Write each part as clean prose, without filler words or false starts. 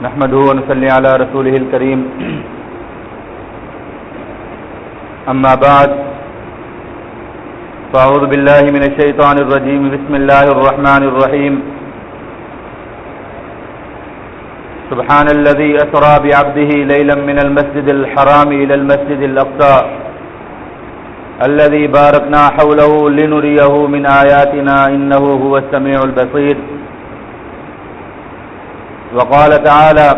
نحمده ونصلي على رسوله الكريم أما بعد فأعوذ بالله من الشيطان الرجيم بسم الله الرحمن الرحيم سبحان الذي أسرى بعبده ليلا من المسجد الحرام إلى المسجد الأقصى الذي باركنا حوله لنريه من آياتنا إنه هو السميع البصير وقال تعالى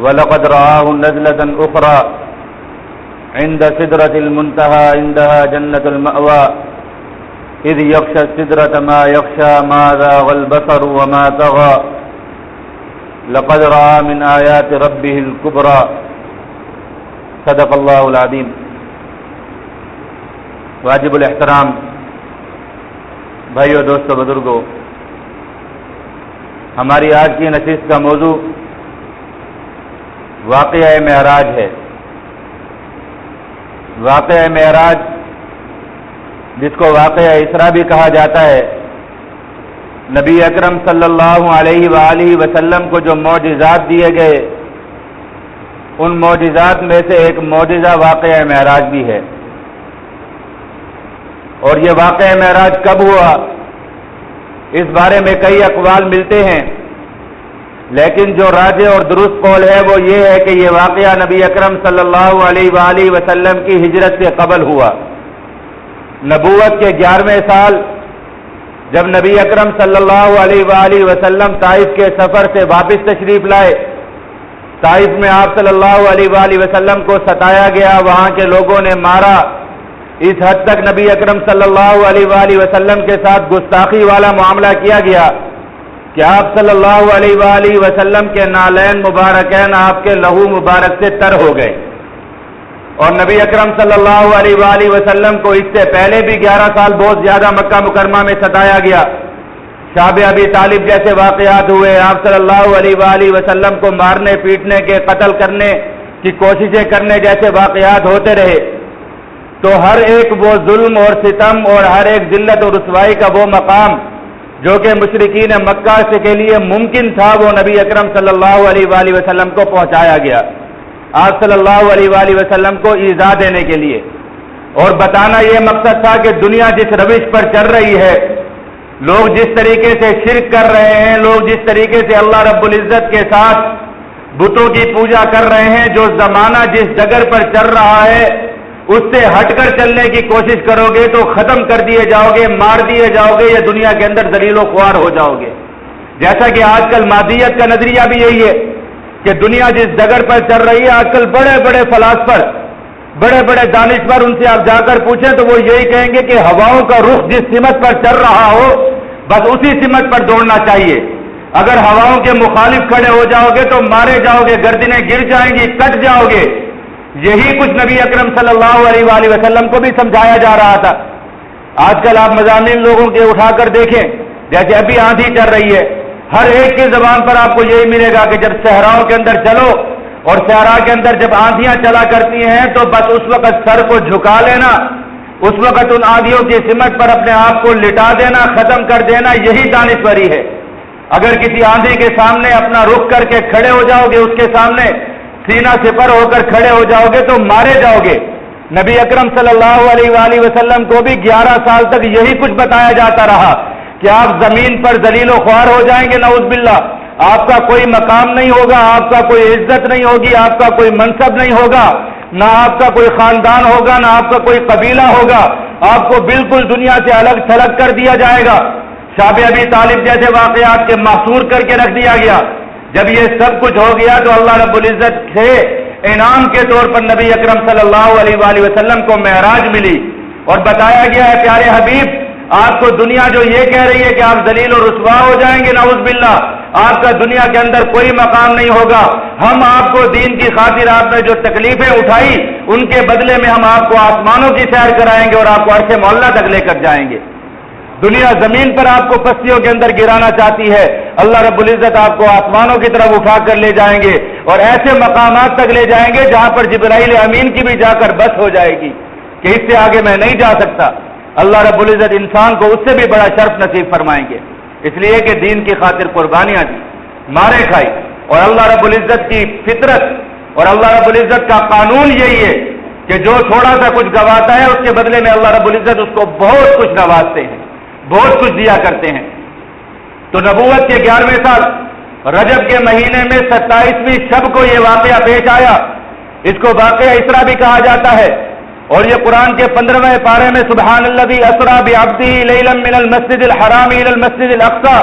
ولقد رآه نزلة أخرى عند سدرة المنتهى عندها جنة المأوى إذ يغشى السدرة ما يغشى ما زاغ البصر وما طغى لقد رأى من آيات ربه الكبرى صدق الله العظيم. واجب الاحترام بھائیو دوستو بزرگو، ہماری آج کی نشست کا موضوع واقعہ معراج ہے. واقعہ معراج جس کو واقعہ اسراء بھی کہا جاتا ہے، نبی اکرم صلی اللہ علیہ وآلہ وسلم کو جو معجزات دیے گئے ان معجزات میں سے ایک معجزہ واقعہ معراج بھی ہے. اور یہ واقعہ معراج کب ہوا اس بارے میں کئی اقوال ملتے ہیں، لیکن جو راجح اور درست قول ہے وہ یہ ہے کہ یہ واقعہ نبی اکرم صلی اللہ علیہ وآلہ وسلم کی ہجرت سے قبل ہوا. نبوت کے 11ویں سال جب نبی اکرم صلی اللہ علیہ وآلہ وسلم طائف کے سفر سے واپس تشریف لائے، طائف میں آپ صلی اللہ علیہ وآلہ وسلم کو ستایا گیا، وہاں کے لوگوں نے مارا. اس حد تک نبی اکرم صلی اللہ علیہ وآلہ وسلم کے ساتھ گستاخی والا معاملہ کیا گیا کہ آپ صلی اللہ علیہ وآلہ وسلم کے نالین مبارکین آپ کے لہو مبارک سے تر ہو گئے. اور نبی اکرم صلی اللہ علیہ وآلہ وسلم کو اس سے پہلے بھی 11 سال بہت زیادہ مکہ مکرمہ میں ستایا گیا. شعب ابی طالب جیسے واقعات ہوئے، آپ صلی اللہ علیہ وآلہ وسلم کو مارنے پیٹنے کے قتل کرنے کی کوششیں کرنے جیسے واقعات ہوتے رہے. تو ہر ایک وہ ظلم اور ستم اور ہر ایک ذلت اور رسوائی کا وہ مقام جو کہ مشرکین مکہ سے کے لیے ممکن تھا، وہ نبی اکرم صلی اللہ علیہ وآلہ وسلم کو پہنچایا گیا. آپ صلی اللہ علیہ وآلہ وسلم کو ایذا دینے کے لیے اور بتانا یہ مقصد تھا کہ دنیا جس روش پر چل رہی ہے، لوگ جس طریقے سے شرک کر رہے ہیں، لوگ جس طریقے سے اللہ رب العزت کے ساتھ بتوں کی پوجا کر رہے ہیں، جو زمانہ جس ڈگر پر چل رہا ہے اس سے ہٹ کر چلنے کی کوشش کرو گے تو ختم کر دیے جاؤ گے، مار دیے جاؤ گے، یا دنیا کے اندر ذلیل و خوار ہو جاؤ گے. جیسا کہ آج کل مادیت کا نظریہ بھی یہی ہے کہ دنیا جس ڈگر پر چل رہی ہے، آج کل بڑے بڑے فلاسفر، بڑے بڑے دانشور، ان سے آپ جا کر پوچھیں تو وہ یہی کہیں گے کہ ہواؤں کا رخ جس سمت پر چل رہا ہو بس اسی سمت پر دوڑنا چاہیے. اگر ہواؤں کے مخالف کھڑے ہو جاؤ گے تو مارے جاؤ گے، گردنیں گر جائیں گی، کٹ جاؤ گے. یہی کچھ نبی اکرم صلی اللہ علیہ وآلہ وسلم کو بھی سمجھایا جا رہا تھا. آج کل آپ مضامین لوگوں کے اٹھا کر دیکھیں، جیسے ابھی آندھی چل رہی ہے، ہر ایک کی زبان پر آپ کو یہی ملے گا کہ جب صحراؤں کے اندر چلو اور صحرا کے اندر جب آندھیاں چلا کرتی ہیں تو بس اس وقت سر کو جھکا لینا، اس وقت ان آندھیوں کی سمت پر اپنے آپ کو لٹا دینا، ختم کر دینا، یہی دانشوری ہے. اگر کسی آندھی کے سامنے اپنا رخ کر کے کھڑے ہو جاؤ گے، اس کے سامنے سینہ سپر ہو کر کھڑے ہو جاؤ گے تو مارے جاؤ گے. نبی اکرم صلی اللہ علیہ وآلہ وسلم کو بھی 11 سال تک یہی کچھ بتایا جاتا رہا کہ آپ زمین پر ذلیل و خوار ہو جائیں گے، نعوذ باللہ. آپ کا کوئی مقام نہیں ہوگا، آپ کا کوئی عزت نہیں ہوگی، آپ کا کوئی منصب نہیں ہوگا، نہ آپ کا کوئی خاندان ہوگا، نہ آپ کا کوئی قبیلہ ہوگا. آپ کو بالکل دنیا سے الگ تھلگ کر دیا جائے گا. شعب ابی طالب جیسے واقعات کے محصور کر کے رکھ دیا گیا. جب یہ سب کچھ ہو گیا تو اللہ رب العزت سے انعام کے طور پر نبی اکرم صلی اللہ علیہ وآلہ وسلم کو معراج ملی اور بتایا گیا ہے، پیارے حبیب آپ کو دنیا جو یہ کہہ رہی ہے کہ آپ ذلیل و رسوا ہو جائیں گے، نعوذ باللہ، آپ کا دنیا کے اندر کوئی مقام نہیں ہوگا. ہم آپ کو دین کی خاطر آپ نے جو تکلیفیں اٹھائی ان کے بدلے میں ہم آپ کو آسمانوں کی سیر کرائیں گے اور آپ کو عرش معلیٰ تک لے کر جائیں گے. دنیا زمین پر آپ کو پستیوں کے اندر گرانا چاہتی ہے، اللہ رب العزت آپ کو آسمانوں کی طرف اٹھا کر لے جائیں گے اور ایسے مقامات تک لے جائیں گے جہاں پر جبرائیل امین کی بھی جا کر بس ہو جائے گی کہ اس سے آگے میں نہیں جا سکتا. اللہ رب العزت انسان کو اس سے بھی بڑا شرف نصیب فرمائیں گے، اس لیے کہ دین کی خاطر قربانیاں دی، مارے کھائی. اور اللہ رب العزت کی فطرت اور اللہ رب العزت کا قانون یہی ہے کہ جو تھوڑا سا کچھ گواتا ہے اس کے بدلے میں اللہ رب العزت اس کو بہت کچھ نوازتے ہیں، بہت کچھ دیا کرتے ہیں۔ تو نبوت کے 11ویں سال رجب کے مہینے میں 27ویں شب کو یہ واقعہ پیش آیا، اس کو واقعہ اسرا بھی کہا جاتا ہے، اور یہ قرآن کے 15ویں پارے میں سبحان الذی اسری بعبدہ لیلا من المسجد الحرام الی المسجد الاقصی،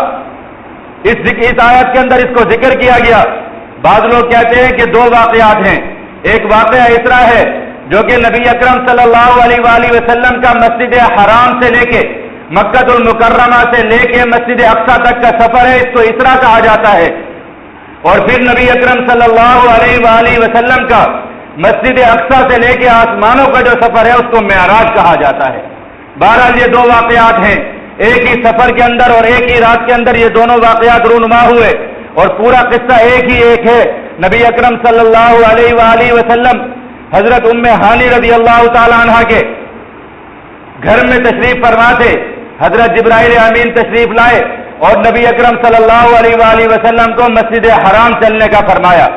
اس آیت کے اندر اس کو ذکر کیا گیا۔ بعض لوگ کہتے ہیں کہ دو واقعات ہیں، ایک واقعہ اسرا ہے جو کہ نبی اکرم صلی اللہ علیہ وآلہ وسلم کا مسجد حرام سے لے کے مکہ المکرمہ سے لے کے مسجد اقصی تک کا سفر ہے، اس کو اسرا کہا جاتا ہے، اور پھر نبی اکرم صلی اللہ علیہ وآلہ وسلم کا مسجد اقصی سے لے کے آسمانوں کا جو سفر ہے اس کو معراج کہا جاتا ہے۔ بہرحال یہ دو واقعات ہیں، ایک ہی سفر کے اندر اور ایک ہی رات کے اندر یہ دونوں واقعات رونما ہوئے، اور پورا قصہ ایک ہے۔ نبی اکرم صلی اللہ علیہ وآلہ وسلم حضرت ام ہانی رضی اللہ تعالی عنہ کے گھر میں تشریف فرما تھے، حضرت جبرائیل امین تشریف لائے اور نبی اکرم صلی اللہ علیہ وآلہ وسلم کو مسجد حرام چلنے کا فرمایا،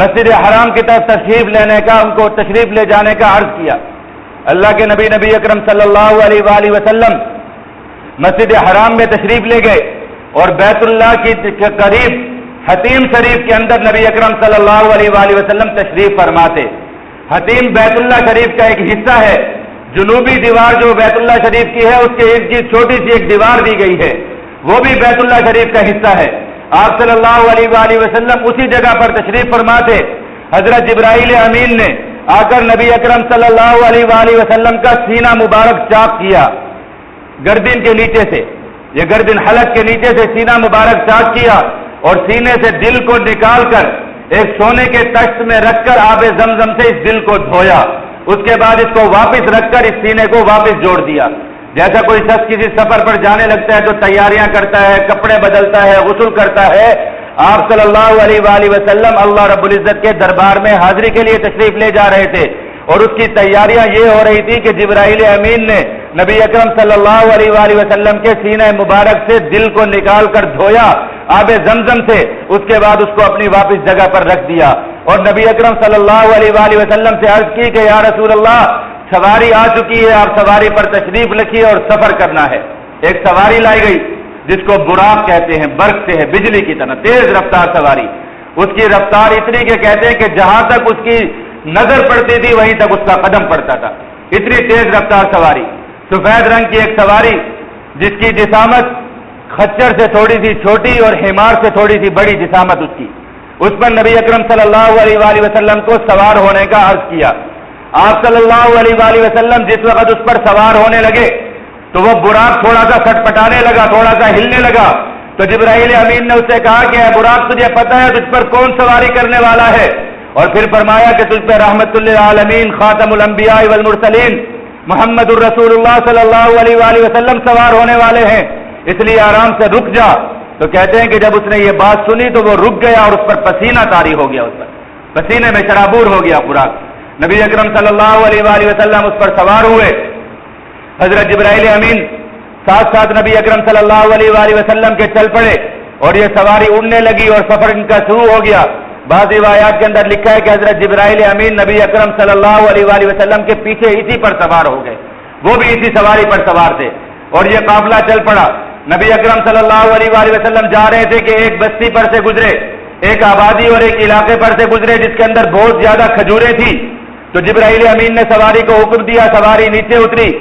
مسجد حرام کی طرف تشریف لینے کا، ان کو تشریف لے جانے کا عرض کیا۔ اللہ کے نبی اکرم صلی اللہ علیہ وآلہ وسلم مسجد حرام میں تشریف لے گئے، اور بیت اللہ کی قریب حتیم شریف کے اندر نبی اکرم صلی اللہ علیہ وآلہ وسلم تشریف فرماتے۔ حتیم بیت اللہ شریف کا ایک حصہ ہے، جنوبی دیوار جو بیت اللہ شریف کی ہے اس کے ارد گرد چھوٹی سی ایک دیوار دی گئی ہے، وہ بھی بیت اللہ شریف کا حصہ ہے۔ آپ صلی اللہ علیہ وآلہ وسلم اسی جگہ پر تشریف فرما تھے، حضرت جبرائیل امین نے آ کر نبی اکرم صلی اللہ علیہ وآلہ وسلم کا سینہ مبارک چاک کیا، گردن کے نیچے سے، یہ گردن حلق کے نیچے سے سینہ مبارک چاک کیا، اور سینے سے دل کو نکال کر ایک سونے کے تخت میں رکھ کر آب زمزم سے اس دل کو دھویا، اس کے بعد اس کو واپس رکھ کر اس سینے کو واپس جوڑ دیا۔ جیسا کوئی شخص کسی سفر پر جانے لگتا ہے تو تیاریاں کرتا ہے، کپڑے بدلتا ہے، غسل کرتا ہے، آپ صلی اللہ علیہ وآلہ وسلم اللہ رب العزت کے دربار میں حاضری کے لیے تشریف لے جا رہے تھے، اور اس کی تیاریاں یہ ہو رہی تھی کہ جبرائیل امین نے نبی اکرم صلی اللہ علیہ وآلہ وسلم کے سینہ مبارک سے دل کو نکال کر دھویا آب زمزم سے، اس کے بعد اس کو اپنی واپس جگہ پر رکھ دیا، اور نبی اکرم صلی اللہ علیہ وآلہ وسلم سے عرض کی کہ یا رسول اللہ سواری آ چکی ہے، آپ سواری پر تشریف رکھیے اور سفر کرنا ہے۔ ایک سواری لائی گئی جس کو براق کہتے ہیں، برق سے ہے، بجلی کی طرح تیز رفتار سواری، اس کی رفتار اتنی کہ کہتے ہیں کہ جہاں تک اس کی نظر پڑتی تھی وہیں تک اس کا قدم پڑتا تھا، اتنی تیز رفتار سواری، سفید رنگ کی ایک سواری جس کی جسامت خچر سے تھوڑی سی چھوٹی اور حمار سے تھوڑی سی بڑی جسامت اس کی، اس پر نبی اکرم صلی اللہ علیہ وآلہ وسلم کو سوار ہونے کا عرض کیا۔ آپ صلی اللہ علیہ وآلہ وسلم جس وقت اس پر سوار ہونے لگے تو وہ براق تھوڑا سا سٹپٹانے لگا، تھوڑا سا ہلنے لگا، تو جبرائیل امین نے اس سے کہا کہ اے براق تجھے پتہ ہے تجھ پر کون سواری کرنے والا ہے؟ اور پھر فرمایا کہ تجھ پہ رحمت للعالمین خاتم الانبیاء والمرسلین محمد الرسول اللہ صلی اللہ علیہ وآلہ وسلم سوار ہونے والے ہیں، اس لیے آرام سے رک جا۔ تو کہتے ہیں کہ جب اس نے یہ بات سنی تو وہ رک گیا اور اس پر پسینہ طاری ہو گیا، اس پر پسینے میں شرابور ہو گیا براق۔ نبی اکرم صلی اللہ علیہ وآلہ وسلم اس پر سوار ہوئے، حضرت جبرائیل امین ساتھ ساتھ نبی اکرم صلی اللہ علیہ وآلہ وسلم کے چل پڑے، اور یہ سواری اڑنے لگی اور سفر ان کا شروع ہو گیا۔ بعض روایات کے اندر لکھا ہے کہ حضرت جبرائیل امین نبی اکرم صلی اللہ علیہ وآلہ وسلم کے پیچھے اسی پر سوار ہو گئے، وہ بھی اسی سواری پر سوار تھے، اور یہ قافلہ چل پڑا۔ نبی اکرم صلی اللہ علیہ وآلہ وسلم جا رہے تھے کہ ایک بستی پر سے گزرے، ایک آبادی اور ایک علاقے پر سے گزرے جس کے اندر بہت زیادہ کھجوریں تھیں، تو جبرائیل امین نے سواری کو حکم دیا، سواری نیچے اتری،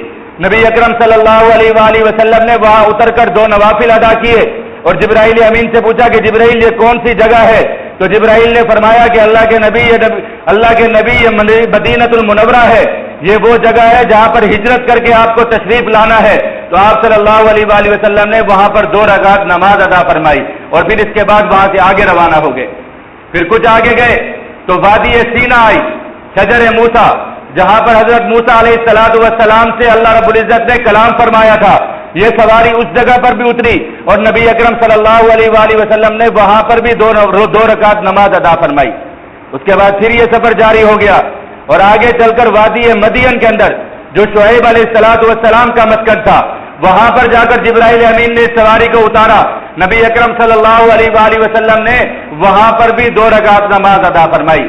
نبی اکرم صلی اللہ علیہ وآلہ وسلم نے وہاں اتر کر 2 نوافل ادا کیے، اور جبرائیل امین سے پوچھا کہ جبرائیل یہ کون سی جگہ ہے؟ تو جبرائیل نے فرمایا کہ اللہ کے نبی یہ مدینۃ المنورہ ہے، یہ وہ جگہ ہے جہاں پر ہجرت کر کے آپ کو تشریف لانا ہے۔ تو آپ صلی اللہ علیہ وآلہ وسلم نے وہاں پر 2 رکعت نماز ادا فرمائی، اور پھر اس کے بعد وہاں سے آگے روانہ ہو گئے۔ پھر کچھ آگے گئے تو وادی سینا آئی، شجر موسیٰ، جہاں پر حضرت موسیٰ علیہ السلام سے اللہ رب العزت نے کلام فرمایا تھا، یہ سواری اس جگہ پر بھی اتری، اور نبی اکرم صلی اللہ علیہ وآلہ وسلم نے وہاں پر بھی 2 رکعت نماز ادا فرمائی۔ اس کے بعد پھر یہ سفر جاری ہو گیا، اور آگے چل کر وادی مدین کے اندر جو شعیب علیہ السلام کا مسکن تھا، وہاں پر جا کر جبرائیل امین نے سواری کو اتارا، نبی اکرم صلی اللہ علیہ وآلہ وسلم نے وہاں پر بھی 2 رکعت نماز ادا فرمائی۔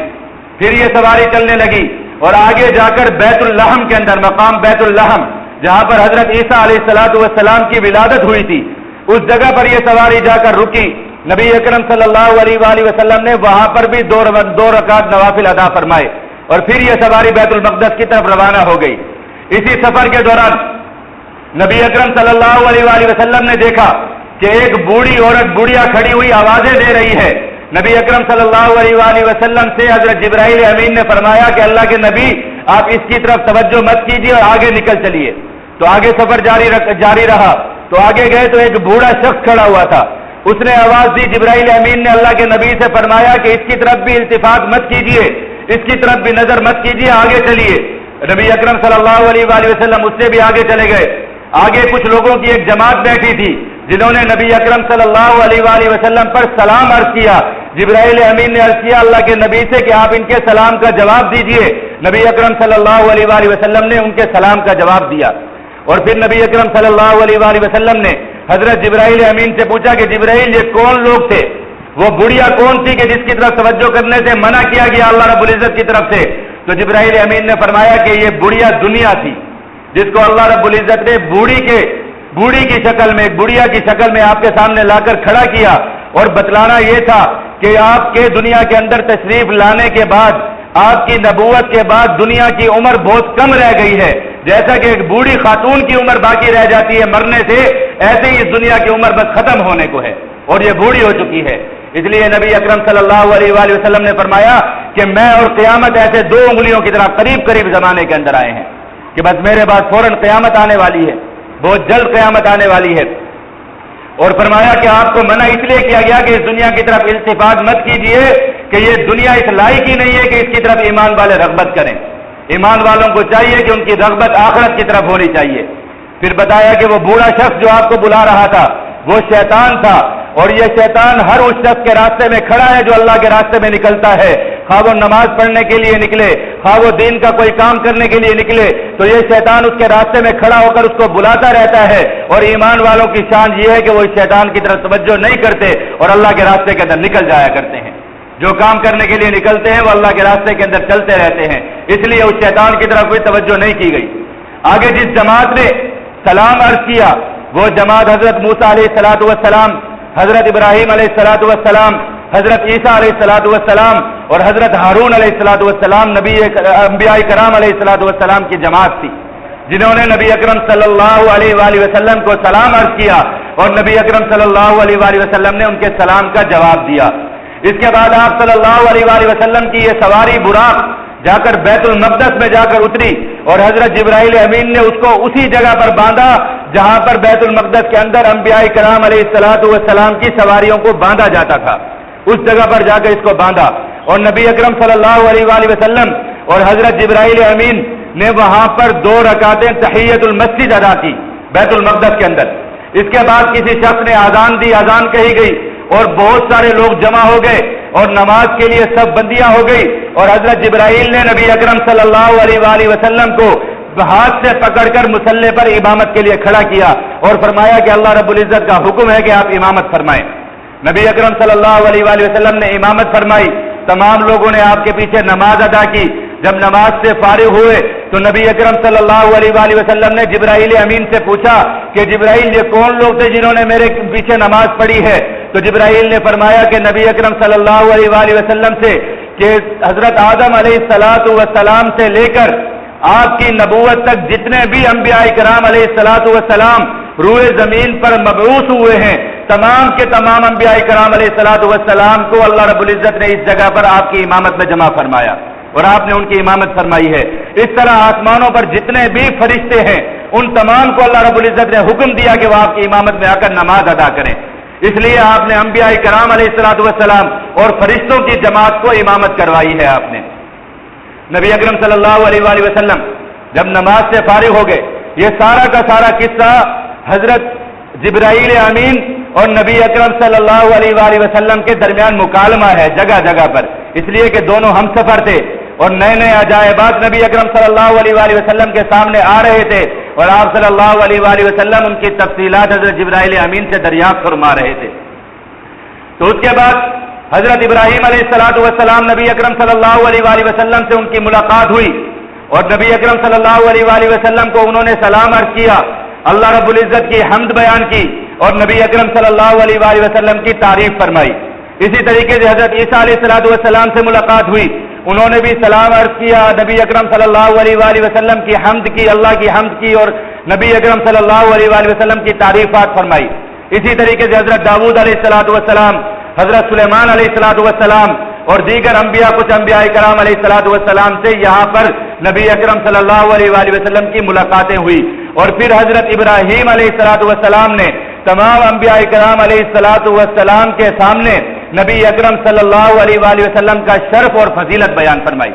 پھر یہ سواری چلنے لگی اور آگے جا کر بیت اللحم کے اندر، مقام بیت اللحم جہاں پر حضرت عیسیٰ علیہ السلام کی ولادت ہوئی تھی، اس جگہ پر یہ سواری جا کر رکی۔ نبی اکرم صلی اللہ علیہ وآلہ وسلم نے وہاں پر بھی 2 رکعت نوافل ادا فرمائے اور پھر یہ سواری بیت المقدس کی طرف روانہ ہو گئی۔ اسی سفر کے دوران نبی اکرم صلی اللہ علیہ وآلہ وسلم نے دیکھا کہ ایک بوڑھی عورت بوڑھیا کھڑی ہوئی آوازیں دے رہی ہے۔ نبی اکرم صلی اللہ علیہ وآلہ وسلم سے حضرت جبرائیل امین نے فرمایا کہ اللہ کے نبی آپ اس کی طرف توجہ مت کیجیے اور آگے نکل چلیے۔ تو آگے سفر جاری رہا، تو آگے گئے تو ایک بوڑھا شخص کھڑا ہوا تھا، اس نے آواز دی، جبرائیل امین نے اللہ کے نبی سے فرمایا کہ اس کی طرف بھی التفات مت کیجیے، اس کی طرف بھی نظر مت کیجیے، آگے چلیے۔ نبی اکرم صلی اللہ علیہ وآلہ وسلم اس سے بھی آگے چلے گئے۔ آگے کچھ لوگوں کی ایک جماعت بیٹھی تھی جنہوں نے نبی اکرم صلی اللہ علیہ وآلہ وسلم پر سلام عرض کیا۔ جبرائیل امین نے عرض کیا اللہ کے نبی سے کہ آپ ان کے سلام کا جواب دیجئے۔ نبی اکرم صلی اللہ علیہ وآلہ وسلم نے ان کے سلام کا جواب دیا، اور پھر نبی اکرم صلی اللہ علیہ وآلہ وسلم نے حضرت جبرائیل امین سے پوچھا کہ جبرائیل یہ کون لوگ تھے، وہ بڑھیا کون تھی کہ جس کی طرف توجہ کرنے سے منع کیا گیا اللہ رب العزت کی طرف سے؟ تو جبرائیل امین نے فرمایا کہ یہ بڑھیا دنیا تھی جس کو اللہ رب العزت نے بوڑھی کی شکل میں، ایک بڑھیا کی شکل میں آپ کے سامنے لا کر کھڑا کیا، اور بتلانا یہ تھا کہ آپ کے دنیا کے اندر تشریف لانے کے بعد، آپ کی نبوت کے بعد دنیا کی عمر بہت کم رہ گئی ہے۔ جیسا کہ ایک بوڑھی خاتون کی عمر باقی رہ جاتی ہے مرنے سے، ایسے ہی اس دنیا کی عمر بس ختم ہونے کو ہے اور یہ بوڑھی ہو چکی ہے۔ اس لیے نبی اکرم صلی اللہ علیہ وآلہ وسلم نے فرمایا کہ میں اور قیامت ایسے 2 انگلیوں کی طرح قریب زمانے کے اندر آئے ہیں کہ بس میرے بعد فوراً قیامت آنے والی ہے، بہت جلد قیامت آنے والی ہے۔ اور فرمایا کہ آپ کو منع اس لیے کیا گیا کہ اس دنیا کی طرف التفات مت کیجیے کہ یہ دنیا اس لائق ہی نہیں ہے کہ اس کی طرف ایمان والے رغبت کریں۔ ایمان والوں کو چاہیے کہ ان کی رغبت آخرت کی طرف ہونی چاہیے۔ پھر بتایا کہ وہ بوڑھا شخص جو آپ کو بلا رہا تھا وہ شیطان تھا، اور یہ شیطان ہر اس شخص کے راستے میں کھڑا ہے جو اللہ کے راستے میں نکلتا ہے، خواہ وہ نماز پڑھنے کے لیے نکلے، خواہ وہ دین کا کوئی کام کرنے کے لیے نکلے، تو یہ شیطان اس کے راستے میں کھڑا ہو کر اس کو بلاتا رہتا ہے۔ اور ایمان والوں کی شان یہ ہے کہ وہ اس شیطان کی طرف توجہ نہیں کرتے اور اللہ کے راستے کے اندر نکل جایا کرتے ہیں۔ جو کام کرنے کے لیے نکلتے ہیں وہ اللہ کے راستے کے اندر چلتے رہتے ہیں، اس لیے اس شیطان کی طرف کوئی توجہ نہیں کی گئی۔ آگے جس جماعت نے سلام عرض کیا وہ جماعت حضرت موسیٰ علیہ السلام، حضرت ابراہیم علیہ السلام، حضرت عیسیٰ علیہ السلام اور حضرت ہارون علیہ السلام، انبیاء کرام علیہ السلام کی جماعت تھی، جنہوں نے نبی اکرم صلی اللہ علیہ وآلہ وسلم کو سلام عرض کیا اور نبی اکرم صلی اللہ علیہ وآلہ وسلم نے ان کے سلام کا جواب دیا۔ اس کے بعد آپ صلی اللہ علیہ وآلہ وسلم کی یہ سواری براق جا کر بیت المقدس میں جا کر اتری، اور حضرت جبرائیل امین نے اس کو اسی جگہ پر باندھا جہاں پر بیت المقدس کے اندر انبیاء کرام علیہ السلام کی سواریوں کو باندھا جاتا تھا، اس جگہ پر جا کر اس کو باندھا، اور نبی اکرم صلی اللہ علیہ وآلہ وسلم اور حضرت جبرائیل امین نے وہاں پر 2 رکعتیں تحیت المسجد ادا کی بیت المقدس کے اندر۔ اس کے بعد کسی شخص نے آذان دی، آذان کہی گئی اور بہت سارے لوگ جمع ہو گئے اور نماز کے لیے سب بندیاں ہو گئی، اور حضرت جبرائیل نے نبی اکرم صلی اللہ علیہ وآلہ وسلم کو ہاتھ سے پکڑ کر مصلی پر امامت کے لیے کھڑا کیا اور فرمایا کہ اللہ رب العزت کا حکم ہے کہ آپ امامت فرمائیں۔ نبی اکرم صلی اللہ علیہ وآلہ وسلم نے امامت فرمائی، تمام لوگوں نے آپ کے پیچھے نماز ادا کی۔ جب نماز سے فارغ ہوئے تو نبی اکرم صلی اللہ علیہ وآلہ وسلم نے جبرائیل امین سے پوچھا کہ جبرائیل یہ کون لوگ تھے جنہوں نے میرے پیچھے نماز پڑھی ہے؟ تو جبرائیل نے فرمایا کہ نبی اکرم صلی اللہ علیہ وآلہ وسلم سے کہ حضرت آدم علیہ السلام سے لے کر آپ کی نبوت تک جتنے بھی انبیاء کرام علیہ السلام روئے زمین پر مبعوث ہوئے ہیں، تمام کے تمام انبیاء کرام علیہ السلام کو اللہ رب العزت نے اس جگہ پر آپ کی امامت میں جمع فرمایا اور آپ نے ان کی امامت فرمائی ہے۔ اس طرح آسمانوں پر جتنے بھی فرشتے ہیں ان تمام کو اللہ رب العزت نے حکم دیا کہ وہ آپ کی امامت میں آ کر نماز ادا کریں، اس لیے آپ نے انبیاء کرام علیہ السلام اور فرشتوں کی جماعت کو امامت کروائی ہے۔ آپ نے نبی اکرم صلی اللہ علیہ وآلہ وسلم جب نماز سے فارغ ہو گئے، یہ سارا کا سارا قصہ حضرت جبرائیل امین اور نبی اکرم صلی اللہ علیہ وآلہ وسلم کے درمیان مکالمہ ہے جگہ جگہ پر، اس لیے کہ دونوں ہم سفر تھے اور نئے نئے عجائبات نبی اکرم صلی اللہ علیہ وآلہ وسلم کے سامنے آ رہے تھے اور آپ صلی اللہ علیہ وآلہ وسلم ان کی تفصیلات حضرت جبرائیل امین سے دریافت فرما رہے تھے۔ تو اس کے بعد حضرت ابراہیم علیہ السلام نبی اکرم صلی اللہ علیہ وآلہ وسلم سے ان کی ملاقات ہوئی، اور نبی اکرم صلی اللہ علیہ وآلہ وسلم کو انہوں نے سلام عرض کیا، اللہ رب العزت کی حمد بیان کی، اور نبی اکرم صلی اللہ علیہ وآلہ وسلم کی تعریف فرمائی۔ اسی طریقے سے حضرت عیسیٰ علیہ السلام سے ملاقات ہوئی، انہوں نے بھی سلام عرض کیا، نبی اکرم صلی اللہ علیہ وآلہ وسلم کی حمد کی، اللہ کی حمد کی، اور نبی اکرم صلی اللہ علیہ وآلہ وسلم کی تعریفات فرمائی۔ اسی طریقے سے حضرت داؤد علیہ السلام، حضرت سلیمان علیہ السلام اور دیگر انبیاء، کچھ انبیاء کرام علیہ السلام سے یہاں پر نبی اکرم صلی اللہ علیہ وآلہ وسلم کی ملاقاتیں ہوئی، اور پھر حضرت ابراہیم علیہ السلام نے تمام انبیاء کرام علیہ السلام کے سامنے نبی اکرم صلی اللہ علیہ وآلہ وسلم کا شرف اور فضیلت بیان فرمائی،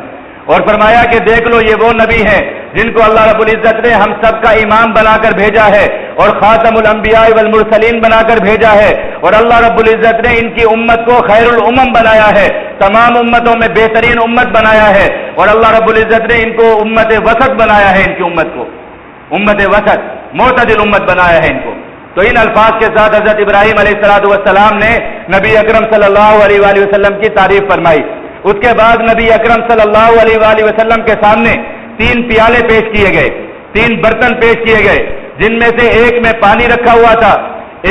اور فرمایا کہ دیکھ لو یہ وہ نبی ہیں جن کو اللہ رب العزت نے ہم سب کا امام بنا کر بھیجا ہے، اور خاتم الانبیاء والمرسلین بنا کر بھیجا ہے، اور اللہ رب العزت نے ان کی امت کو خیر الامم بنایا ہے، تمام امتوں میں بہترین امت بنایا ہے، اور اللہ رب العزت نے ان کو امت وسط بنایا ہے، ان کی امت کو امت وسط معتدل امت بنایا ہے ان کو۔ تو ان الفاظ کے ساتھ حضرت ابراہیم علیہ السلام نے نبی اکرم صلی اللہ علیہ وآلہ وسلم کی تعریف فرمائی۔ اس کے بعد نبی اکرم صلی اللہ علیہ وآلہ وسلم کے سامنے 3 پیالے پیش کیے گئے، 3 برتن پیش کیے گئے، جن میں سے ایک میں پانی رکھا ہوا تھا،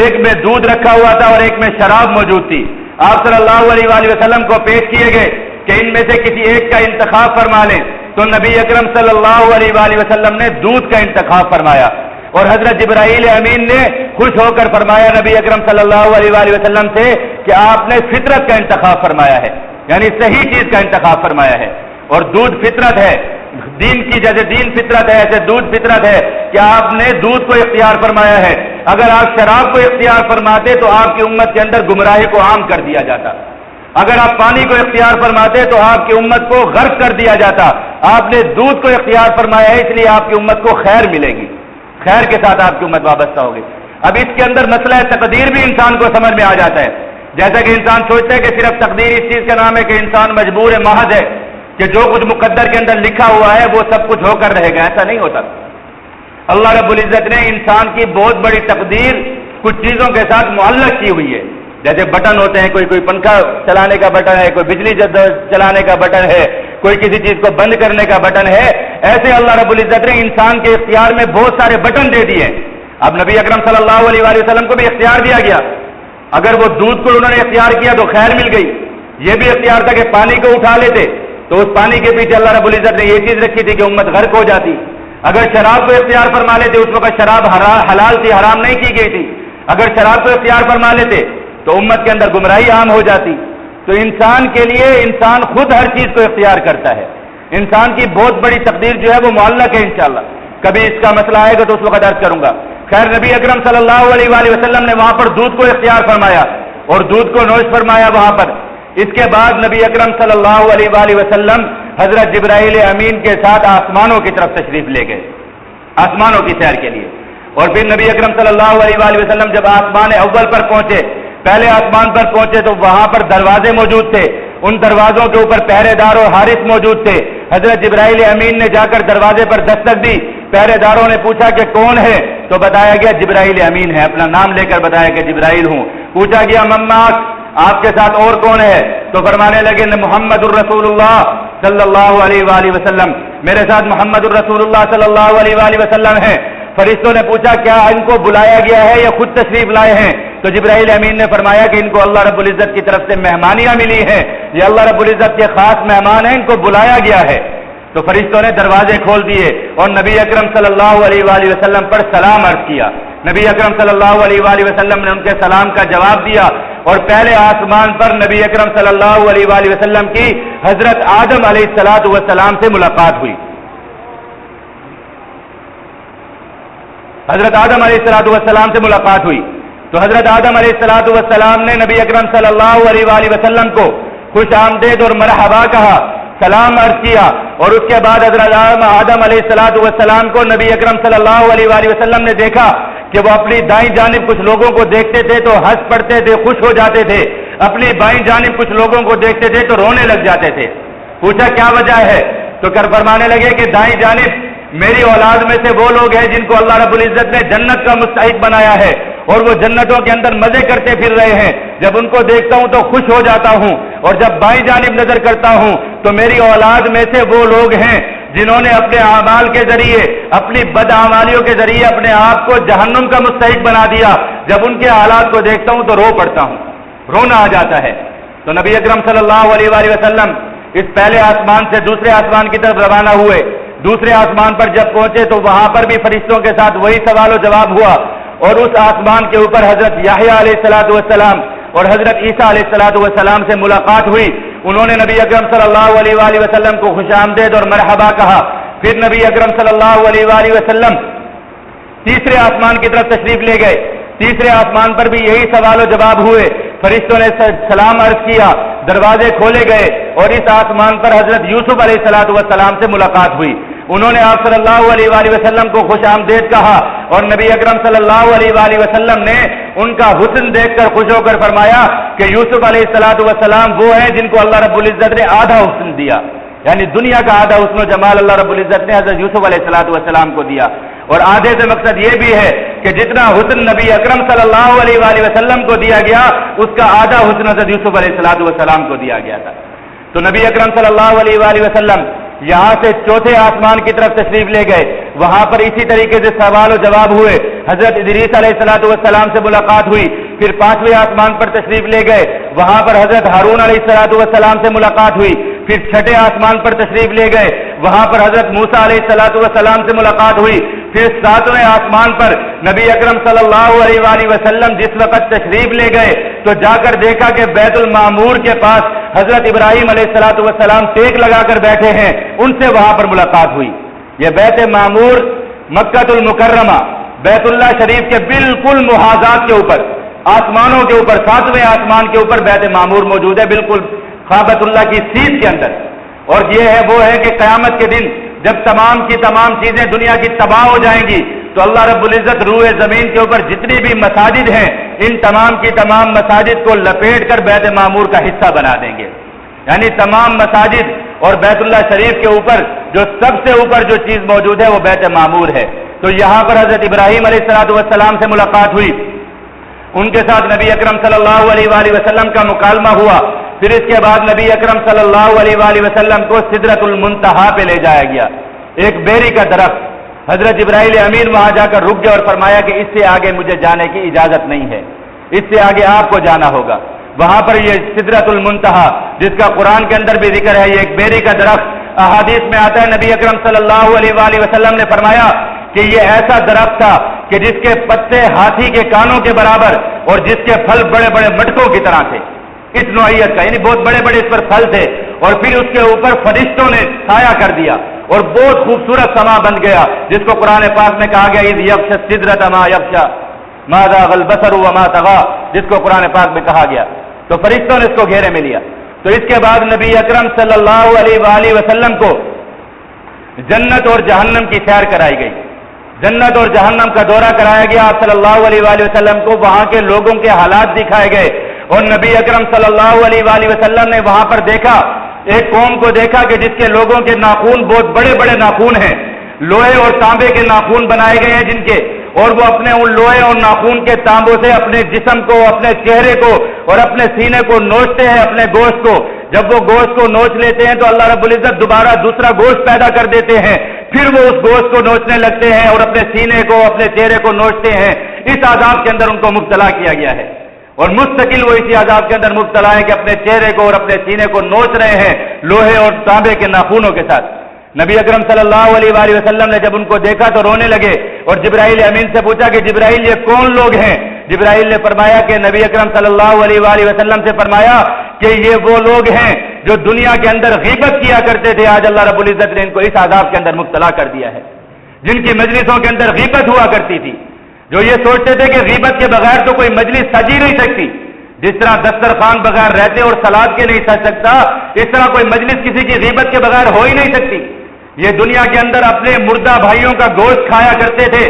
ایک میں دودھ رکھا ہوا تھا، اور ایک میں شراب موجود تھی۔ آپ صلی اللہ علیہ وآلہ وسلم کو پیش کیے گئے کہ ان میں سے کسی ایک کا انتخاب فرما لیں، تو نبی اکرم صلی اللہ علیہ وآلہ وسلم نے دودھ کا انتخاب فرمایا، اور حضرت جبرائیل امین نے خوش ہو کر فرمایا نبی اکرم صلی اللہ علیہ وآلہ وسلم سے کہ آپ نے فطرت کا انتخاب فرمایا ہے، یعنی صحیح چیز کا انتخاب فرمایا ہے، اور دودھ فطرت ہے، دین کی جیسے دین فطرت ہے ایسے دودھ فطرت ہے کہ آپ نے دودھ کو اختیار فرمایا ہے۔ اگر آپ شراب کو اختیار فرماتے تو آپ کی امت کے اندر گمراہی کو عام کر دیا جاتا، اگر آپ پانی کو اختیار فرماتے تو آپ کی امت کو غرق کر دیا جاتا، آپ نے دودھ کو اختیار فرمایا ہے، اس لیے آپ کی امت کو خیر ملے گی، خیر کے ساتھ آپ کی امت وابستہ ہوگی۔ اب اس کے اندر مسئلہ تقدیر بھی انسان کو سمجھ میں آ جاتا ہے، جیسا کہ انسان سوچتا ہے کہ صرف تقدیر اس چیز کا نام ہے کہ انسان مجبور محض ہے کہ جو کچھ مقدر کے اندر لکھا ہوا ہے وہ سب کچھ ہو کر رہے گا، ایسا نہیں ہوتا۔ اللہ رب العزت نے انسان کی بہت بڑی تقدیر کچھ چیزوں کے ساتھ معلق کی ہوئی ہے، جیسے بٹن ہوتے ہیں، کوئی پنکھا چلانے کا بٹن ہے، کوئی بجلی چلانے کا بٹن ہے، کوئی کسی چیز کو بند کرنے کا بٹن ہے، ایسے اللہ رب العزت نے انسان کے اختیار میں بہت سارے بٹن دے دیے۔ اب نبی اکرم صلی اللہ علیہ وآلہ وسلم کو بھی اختیار دیا گیا، اگر وہ دودھ کو انہوں نے اختیار کیا تو خیر مل گئی، یہ بھی اختیار تھا کہ پانی کو اٹھا لیتے تو اس پانی کے پیچھے اللہ رب العزت نے یہ چیز رکھی تھی کہ امت غرق ہو جاتی، اگر شراب کو اختیار فرما لیتے، اس وقت شراب حلال تھی، حرام نہیں کی گئی تھی، اگر شراب کو اختیار فرما لیتے تو امت کے اندر گمراہی عام ہو جاتی۔ تو انسان کے لیے انسان خود ہر چیز کو اختیار کرتا ہے، انسان کی بہت بڑی تقدیر جو ہے وہ معلق ہے، انشاءاللہ کبھی اس کا مسئلہ آئے گا تو اس وقت عرض کروں گا۔ خیر نبی اکرم صلی اللہ علیہ وآلہ وسلم نے وہاں پر دودھ کو اختیار فرمایا اور دودھ کو نوش فرمایا وہاں پر۔ اس کے بعد نبی اکرم صلی اللہ علیہ وآلہ وسلم حضرت جبرائیل امین کے ساتھ آسمانوں کی طرف تشریف لے گئے، آسمانوں کی سیر کے لیے، اور پھر نبی اکرم صلی اللہ علیہ وآلہ وسلم جب آسمان اول پر پہنچے، پہلے آسمان پر پہنچے تو وہاں پر دروازے موجود تھے، ان دروازوں کے اوپر پہرے دار اور حارس موجود تھے۔ حضرت جبرائیل امین نے جا کر دروازے پر دستک دی، پہرے داروں نے پوچھا کہ کون ہے، تو بتایا گیا جبرائیل امین ہے، اپنا نام لے کر بتایا کہ جبرائیل ہوں۔ پوچھا گیا مماک، آپ کے ساتھ اور کون ہے، تو فرمانے لگے محمد الرسول اللہ صلی اللہ علیہ وآلہ وسلم، میرے ساتھ محمد الرسول اللہ صلی اللہ علیہ وآلہ وسلم ہے۔ فرشتوں نے پوچھا کیا ان کو بلایا گیا ہے یا خود تشریف لائے ہیں، تو جبرائیل امین نے فرمایا کہ ان کو اللہ رب العزت کی طرف سے مہمانیاں ملی ہیں، یہ اللہ رب العزت کے خاص مہمان ہیں، ان کو بلایا گیا ہے۔ تو فرشتوں نے دروازے کھول دیے اور نبی اکرم صلی اللہ علیہ وآلہ وسلم پر سلام عرض کیا۔ نبی اکرم صلی اللہ علیہ وآلہ وسلم نے ان کے سلام کا جواب دیا، اور پہلے آسمان پر نبی اکرم صلی اللہ علیہ وآلہ وسلم کی حضرت آدم علیہ السلام سے ملاقات ہوئی۔ حضرت آدم علیہ السلام سے ملاقات ہوئی تو حضرت آدم علیہ السلام نے نبی اکرم صلی اللہ علیہ وآلہ وسلم کو خوش آمدید اور مرحبا کہا، سلام عرض کیا، اور اس کے بعد حضرت آدم علیہ السلام کو نبی اکرم صلی اللہ علیہ وآلہ وسلم نے دیکھا کہ وہ اپنی دائیں جانب کچھ لوگوں کو دیکھتے تھے تو ہنس پڑتے تھے، خوش ہو جاتے تھے، اپنی بائیں جانب کچھ لوگوں کو دیکھتے تھے تو رونے لگ جاتے تھے۔ پوچھا کیا وجہ ہے، تو فرمانے لگے کہ دائیں جانب میری اولاد میں سے وہ لوگ ہیں جن کو اللہ رب العزت نے جنت کا مستحق بنایا ہے اور وہ جنتوں کے اندر مزے کرتے پھر رہے ہیں. جب ان کو دیکھتا ہوں تو خوش ہو جاتا ہوں اور جب بائیں جانب نظر کرتا ہوں تو میری اولاد میں سے وہ لوگ ہیں جنہوں نے اپنے اعمال کے ذریعے اپنی بدعمالیوں کے ذریعے اپنے آپ کو جہنم کا مستحق بنا دیا. جب ان کے حالات کو دیکھتا ہوں تو رو پڑتا ہوں, رونا آ جاتا ہے. تو نبی اکرم صلی اللہ علیہ وآلہ وسلم اس پہلے آسمان سے دوسرے آسمان کی طرف روانہ ہوئے. دوسرے آسمان پر جب پہنچے تو وہاں پر بھی فرشتوں کے ساتھ وہی سوال و جواب ہوا اور اس آسمان کے اوپر حضرت یحییٰ علیہ الصلوۃ والسلام اور حضرت عیسیٰ علیہ الصلوۃ والسلام سے ملاقات ہوئی. انہوں نے نبی اکرم صلی اللہ علیہ وآلہ وسلم کو خوش آمدید اور مرحبا کہا. پھر نبی اکرم صلی اللہ علیہ وآلہ وسلم تیسرے آسمان کی طرف تشریف لے گئے. تیسرے آسمان پر بھی یہی سوال و جواب ہوئے. فرشتوں نے سلام عرض کیا, دروازے کھولے گئے اور اس آسمان پر حضرت یوسف علیہ الصلوۃ والسلام سے ملاقات ہوئی. انہوں نے آپ صلی اللہ علیہ وآلہ وسلم کو خوش آمدید کہا اور نبی اکرم صلی اللہ علیہ وآلہ وسلم نے ان کا حسن دیکھ کر خوش ہو کر فرمایا کہ یوسف علیہ الصلوۃ والسلام وہ ہیں جن کو اللہ رب العزت نے آدھا حسن دیا, یعنی دنیا کا آدھا حسن و جمال اللہ رب العزت نے حضرت یوسف علیہ الصلوۃ والسلام کو دیا. اور آدھے سے مقصد یہ بھی ہے کہ جتنا حسن نبی اکرم صلی اللہ علیہ وآلہ وسلم کو دیا گیا اس کا آدھا حسن حضرت یوسف علیہ الصلوۃ والسلام کو دیا گیا تھا. تو نبی اکرم صلی اللہ علیہ وآلہ وسلم یہاں سے چوتھے آسمان کی طرف تشریف لے گئے. وہاں پر اسی طریقے سے سوال و جواب ہوئے. حضرت ادریس علیہ الصلوۃ والسلام سے ملاقات ہوئی. پھر پانچویں آسمان پر تشریف لے گئے. وہاں پر حضرت ہارون علیہ الصلوۃ والسلام سے ملاقات ہوئی. پھر چھٹے آسمان پر تشریف لے گئے. وہاں پر حضرت موسیٰ علیہ الصلوۃ والسلام سے ملاقات ہوئی. پھر ساتویں آسمان پر نبی اکرم صلی اللہ علیہ وآلہ وسلم جس وقت تشریف لے گئے تو جا کر دیکھا کہ بیت المعمور کے پاس حضرت ابراہیم علیہ الصلوۃ والسلام ٹیک لگا کر بیٹھے ہیں. ان سے وہاں پر ملاقات ہوئی. یہ بیت معمور مکہ المکرمہ بیت اللہ شریف کے بالکل محاذات کے اوپر, آسمانوں کے اوپر, ساتویں آسمان کے اوپر بیت معمور موجود ہے, بالکل بیت اللہ کی سیٹ کے اندر. اور یہ ہے وہ ہے کہ قیامت کے دن جب تمام کی تمام چیزیں دنیا کی تباہ ہو جائیں گی تو اللہ رب العزت روئے زمین کے اوپر جتنی بھی مساجد ہیں ان تمام کی تمام مساجد کو لپیٹ کر بیت معمور کا حصہ بنا دیں گے. یعنی تمام مساجد اور بیت اللہ شریف کے اوپر جو سب سے اوپر جو چیز موجود ہے وہ بیت معمور ہے. تو یہاہ پر حضرت ابراہیم علیہ الصلوۃ والسلام سے ملاقات ہوئی. ان کے ساتھ نبی اکرم صلی اللہ علیہ وآلہ وسلم کا مکالمہ ہوا. پھر اس کے بعد نبی اکرم صلی اللہ علیہ وآلہ وسلم کو سدرۃ المنتہا پہ لے جایا گیا, ایک بیری کا درخت. حضرت جبرائیل امین وہاں جا کر رک گئے اور فرمایا کہ اس سے آگے مجھے جانے کی اجازت نہیں ہے, اس سے آگے آپ کو جانا ہوگا. وہاں پر یہ سدرۃ المنتہا جس کا قرآن کے اندر بھی ذکر ہے, یہ ایک بیری کا درخت. احادیث میں آتا ہے نبی اکرم صلی اللہ علیہ وآلہ وسلم نے فرمایا کہ یہ ایسا درخت تھا کہ جس کے پتے ہاتھی کے کانوں کے برابر اور جس کے پھل بڑے بڑے مٹکوں کی طرح تھے, اس نوعیت کا, یعنی بہت بڑے بڑے اس پر پھل تھے. اور پھر اس کے اوپر فرشتوں نے سایہ کر دیا اور بہت خوبصورت سما بن گیا جس کو قرآن پاک میں کہا گیا اذ یغشی السدرۃ ما یغشی ما زاغ البصر وما طغی, جس کو قرآن پاک میں کہا گیا. تو فرشتوں نے اس کو گھیرے میں لیا. تو اس کے بعد نبی اکرم صلی اللہ علیہ وآلہ وسلم کو جنت اور جہنم کی سیر کرائی گئی. جنت اور جہنم کا دورہ کرایا گیا. آپ صلی اللہ علیہ وآلہ وسلم کو وہاں کے لوگوں کے حالات دکھائے گئے اور نبی اکرم صلی اللہ علیہ وآلہ وسلم نے وہاں پر دیکھا, ایک قوم کو دیکھا کہ جس کے لوگوں کے ناخون بہت بڑے بڑے ناخون ہیں, لوہے اور تانبے کے ناخون بنائے گئے ہیں جن کے, اور وہ اپنے ان لوہے اور ناخون کے تانبوں سے اپنے جسم کو, اپنے چہرے کو اور اپنے سینے کو نوچتے ہیں, اپنے گوشت کو. جب وہ گوشت کو نوچ لیتے ہیں تو اللہ رب العزت دوبارہ دوسرا گوشت پیدا کر دیتے ہیں, پھر وہ اس گوشت کو نوچنے لگتے ہیں اور اپنے سینے کو, اپنے چہرے کو نوچتے ہیں. اس عذاب کے اندر ان کو مبتلا کیا گیا ہے اور مستقل وہ اسی عذاب کے اندر مبتلا ہے کہ اپنے چہرے کو اور اپنے سینے کو نوچ رہے ہیں لوہے اور تانبے کے ناخونوں کے ساتھ. نبی اکرم صلی اللہ علیہ وآلہ وسلم نے جب ان کو دیکھا تو رونے لگے اور جبرائیل امین سے پوچھا کہ جبرائیل یہ کون لوگ ہیں؟ جبرائیل نے فرمایا کہ نبی اکرم صلی اللہ علیہ وآلہ وسلم سے فرمایا کہ یہ وہ لوگ ہیں جو دنیا کے اندر غیبت کیا کرتے تھے, آج اللہ رب العزت نے ان کو اس عذاب کے اندر مبتلا کر دیا ہے. جن کی مجلسوں کے اندر غیبت ہوا کرتی تھی, جو یہ سوچتے تھے کہ غیبت کے بغیر تو کوئی مجلس سج ہی نہیں سکتی, جس طرح دسترخوان بغیر رہتے اور سلاد کے نہیں سج سکتا, اس طرح کوئی مجلس کسی کی غیبت کے بغیر ہو ہی نہیں سکتی. یہ دنیا کے اندر اپنے مردہ بھائیوں کا گوشت کھایا کرتے تھے,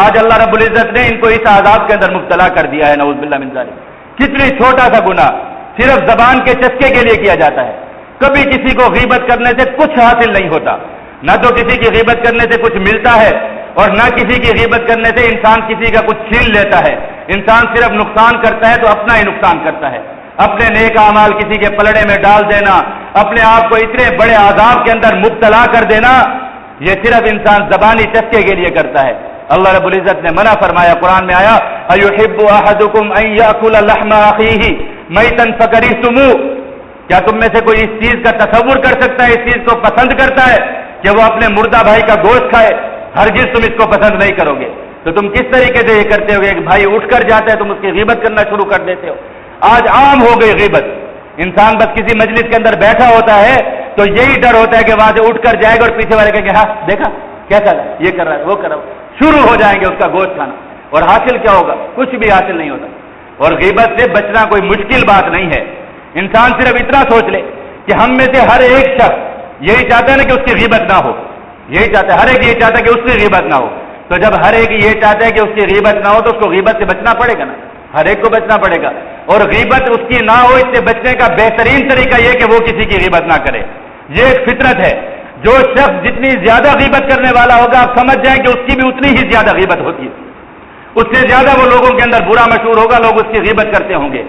آج اللہ رب العزت نے ان کو اس عذاب کے اندر مبتلا کر دیا ہے. نعوذ باللہ من ذالک. کتنی چھوٹا سا گناہ صرف زبان کے چسکے کے لیے کیا جاتا ہے, کبھی کسی کو غیبت کرنے سے کچھ حاصل نہیں ہوتا. نہ تو کسی کی غیبت کرنے سے کچھ ملتا ہے اور نہ کسی کی غیبت کرنے سے انسان کسی کا کچھ چھین لیتا ہے. انسان صرف نقصان کرتا ہے تو اپنا ہی نقصان کرتا ہے. اپنے نیک اعمال کسی کے پلڑے میں ڈال دینا، اپنے آپ کو اتنے بڑے عذاب کے اندر مبتلا کر دینا، یہ صرف انسان زبانی چسکے کے لیے کرتا ہے. اللہ رب العزت نے منع فرمایا، قرآن میں آیا اَيُحِبُّ أَحَدُكُمْ أَن يَأْكُلَ لَحْمَ أَخِيهِ مَيْتًا فَكَرِهْتُمُوهُ. کیا تم میں سے کوئی اس چیز کا تصور کر سکتا ہے، اس چیز کو پسند کرتا ہے کہ وہ اپنے مردہ بھائی کا گوشت کھائے؟ ہرگز تم اس کو پسند نہیں کرو گے. تو تم کس طریقے سے یہ کرتے ہو؟ ایک بھائی اٹھ کر جاتا ہے، تم اس کی غیبت کرنا شروع کر دیتے ہو. آج عام ہو گئی غیبت. انسان بس کسی مجلس کے اندر بیٹھا ہوتا ہے تو یہی ڈر ہوتا ہے کہ وہاں سے اٹھ کر جائے گا اور پیچھے والے کہیں گے ہاں دیکھا کیا کر رہا ہے، یہ کر رہا ہے، وہ کر رہا ہے. شروع ہو جائیں گے اس کا گوشت کھانا. اور حاصل کیا ہوگا؟ کچھ بھی حاصل نہیں ہوتا. اور غیبت سے بچنا کوئی مشکل بات نہیں ہے. انسان صرف اتنا سوچ لے کہ ہم میں سے ہر ایک شخص یہی چاہتا ہے نا کہ اس کی غیبت نہ ہو. یہی چاہتا ہے، ہر ایک یہی چاہتا ہے کہ اس کی غیبت نہ ہو. تو جب ہر ایک یہ چاہتا ہے کہ اس کی غیبت نہ ہو تو اس کو غیبت سے بچنا پڑے گا نا. ہر ایک کو بچنا پڑے گا. اور غیبت اس کی نہ ہو، اس سے بچنے کا بہترین طریقہ یہ کہ وہ کسی کی غیبت نہ کرے. یہ ایک فطرت ہے. جو شخص جتنی زیادہ غیبت کرنے والا ہوگا آپ سمجھ جائیں کہ اس کی بھی اتنی ہی زیادہ غیبت ہوتی ہے. اس سے زیادہ وہ لوگوں کے اندر برا مشہور ہوگا، لوگ اس کی غیبت کرتے ہوں گے.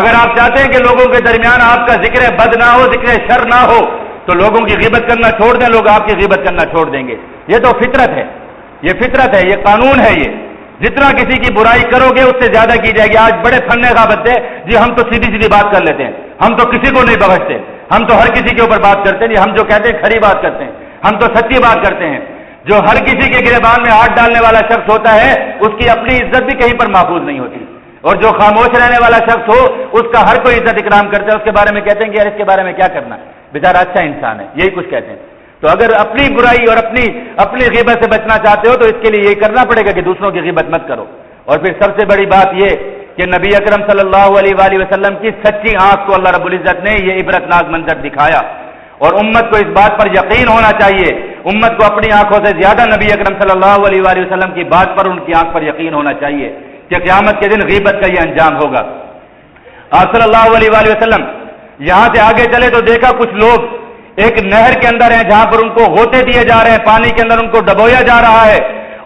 اگر آپ چاہتے ہیں کہ لوگوں کے درمیان آپ کا ذکر بد نہ ہو، ذکر شر نہ ہو، تو لوگوں کی غیبت کرنا چھوڑ دیں، لوگ آپ کی غیبت کرنا چھوڑ دیں گے. یہ تو فطرت ہے، یہ فطرت ہے، یہ قانون ہے. یہ جتنا کسی کی برائی کرو گے اس سے زیادہ کی جائے گی. آج بڑے فن غیبت ہے جی، ہم تو سیدھی سیدھی بات کر لیتے ہیں، ہم تو کسی کو نہیں بخشتے، ہم تو ہر کسی کے اوپر بات کرتے ہیں. ہم جو کہتے ہیں کھری بات کرتے ہیں، ہم تو سچی بات کرتے ہیں. جو ہر کسی کے گریبان میں ہاتھ ڈالنے والا شخص ہوتا ہے اس کی اپنی عزت بھی کہیں پر محفوظ نہیں ہوتی. اور جو خاموش رہنے والا شخص ہو اس کا ہر کوئی عزت اکرام کرتا ہے. اس کے بارے میں کہتے ہیں کہ یار اس کے بارے میں کیا کرنا، بیچارہ اچھا انسان ہے، یہی کچھ کہتے ہیں. تو اگر اپنی برائی اور اپنی غیبت سے بچنا چاہتے ہو تو اس کے لیے یہی کرنا پڑے گا کہ دوسروں کی غیبت مت کرو. اور پھر سب سے بڑی بات یہ کہ نبی اکرم صلی اللہ علیہ وآلہ وسلم کی سچی آنکھ کو اللہ رب العزت نے یہ عبرتناک منظر دکھایا. اور امت کو اس بات پر یقین ہونا چاہیے، امت کو اپنی آنکھوں سے زیادہ نبی اکرم صلی اللہ علیہ وآلہ وسلم کی بات پر ان کی آنکھ پر یقین ہونا چاہیے کہ قیامت کے دن غیبت کا یہ انجام ہوگا. آپ صلی اللہ علیہ وآلہ وسلم یہاں سے آگے چلے تو دیکھا کچھ لوگ ایک نہر کے اندر ہیں جہاں پر ان کو غوطے دیے جا رہے ہیں، پانی کے اندر ان کو ڈبویا جا رہا ہے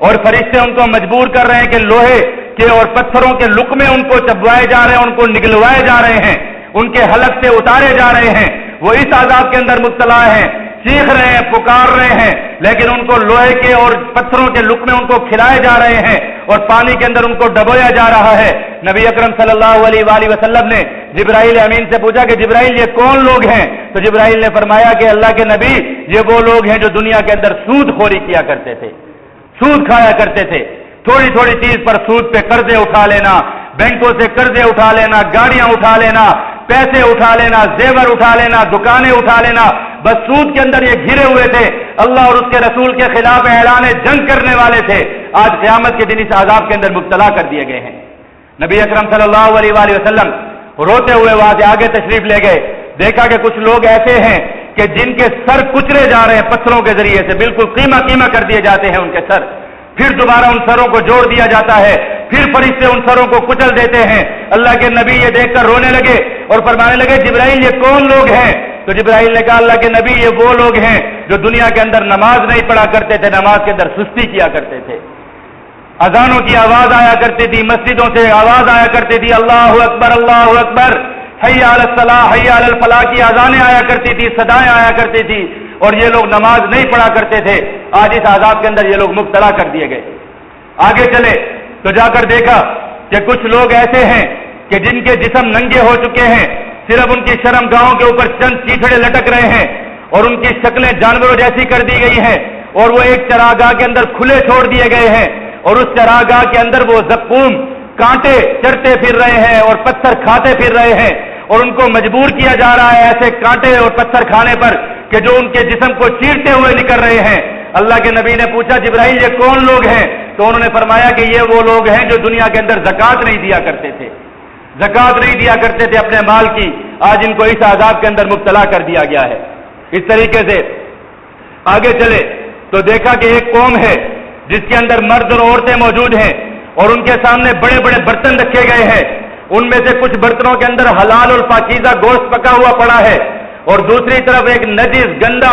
اور فرشتے ان کو مجبور کر رہے ہیں کہ لوہے کے اور پتھروں کے لقمے ان کو چبوائے جا رہے ہیں، ان کو نگلوائے جا رہے ہیں، ان کے حلق سے اتارے جا رہے ہیں. وہ اس عذاب کے اندر مبتلا ہیں، چیخ رہے ہیں، پکار رہے ہیں، لیکن ان کو لوہے کے اور پتھروں کے لقمے ان کو کھلائے جا رہے ہیں اور پانی کے اندر ان کو ڈبویا جا رہا ہے. نبی اکرم صلی اللہ علیہ وآلہ وسلم نے جبرائیل امین سے پوچھا کہ جبرائیل یہ کون لوگ ہیں؟ تو جبرائیل نے فرمایا کہ اللہ کے نبی یہ وہ لوگ ہیں جو دنیا کے اندر سود خوری کیا کرتے تھے، سود کھایا کرتے تھے. تھوڑی تھوڑی چیز پر سود پہ قرضے اٹھا لینا، بینکوں سے قرضے اٹھا لینا، گاڑیاں اٹھا لینا، پیسے اٹھا لینا، زیور اٹھا لینا، دکانیں اٹھا لینا، بس سود کے اندر یہ گھرے ہوئے تھے. اللہ اور اس کے رسول کے خلاف اعلان جنگ کرنے والے تھے. آج قیامت کے دن اس عذاب کے اندر مبتلا کر دیے گئے ہیں. نبی اکرم صلی اللہ علیہ وآلہ وسلم روتے ہوئے وہاں سے آگے تشریف لے گئے. دیکھا کہ کچھ لوگ ایسے ہیں کہ جن کے سر کچلے جا رہے ہیں پتھروں کے ذریعے سے، بالکل قیمہ قیمہ کر دیے جاتے ہیں ان کے سر. پھر دوبارہ ان سروں کو جوڑ دیا جاتا ہے، پھر فرشتے ان سروں کو کچل دیتے ہیں. اللہ کے نبی یہ دیکھ کر رونے لگے اور فرمانے لگے جبرائیل یہ کون لوگ ہیں؟ تو جبرائیل نے کہا اللہ کے نبی یہ وہ لوگ ہیں جو دنیا کے اندر نماز نہیں پڑھا کرتے تھے، نماز کے اندر سستی کیا کرتے تھے. اذانوں کی آواز آیا کرتی تھی، مسجدوں سے آواز آیا کرتی تھی، اللہ اکبر اللہ اکبر، حی علی الصلاح حی علی الفلاح کی اذانیں آیا کرتی تھی، صدائیں آیا کرتی تھی، اور یہ لوگ نماز نہیں پڑھا کرتے تھے. آج اس عذاب کے اندر یہ لوگ مبتلا کر دیے گئے. آگے چلے تو جا کر دیکھا کہ کچھ لوگ ایسے ہیں کہ جن کے جسم ننگے ہو چکے ہیں، صرف ان کی شرم گاہوں کے اوپر چند چیتڑے لٹک رہے ہیں اور ان کی شکلیں جانوروں جیسی کر دی گئی ہیں، اور وہ ایک چراگاہ کے اندر کھلے چھوڑ دیے گئے ہیں، اور اس چراگاہ کے اندر وہ زقوم کانٹے چرتے پھر رہے ہیں اور پتھر کھاتے پھر رہے ہیں، اور ان کو مجبور کیا جا رہا ہے ایسے کانٹے اور پتھر کھانے پر کہ جو ان کے جسم کو چیرتے ہوئے نکل رہے ہیں. اللہ کے نبی نے پوچھا جبرائیل یہ کون لوگ ہیں؟ تو انہوں نے فرمایا کہ یہ وہ لوگ ہیں جو دنیا کے اندر زکوٰۃ نہیں دیا کرتے تھے، زکوٰۃ نہیں دیا کرتے تھے اپنے مال کی. آج ان کو اس عذاب کے اندر مبتلا کر دیا گیا ہے. اس طریقے سے آگے چلے تو دیکھا کہ ایک قوم ہے جس کے اندر مرد اور عورتیں موجود ہیں اور ان کے سامنے بڑے بڑے برتن رکھے گئے ہیں. ان میں سے کچھ برتنوں کے اندر حلال اور پاکیزہ گوشت پکا ہوا پڑا ہے، اور دوسری طرف ایک نجس گندا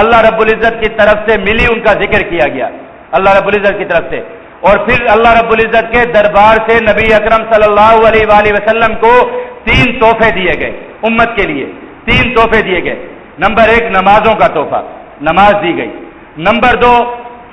اللہ رب العزت کی طرف سے ملی، ان کا ذکر کیا گیا اللہ رب العزت کی طرف سے. اور پھر اللہ رب العزت کے دربار سے نبی اکرم صلی اللہ علیہ وآلہ وسلم کو 3 تحفے دیے گئے، امت کے لیے 3 تحفے دیے گئے. نمبر 1 نمازوں کا تحفہ، نماز دی گئی. نمبر 2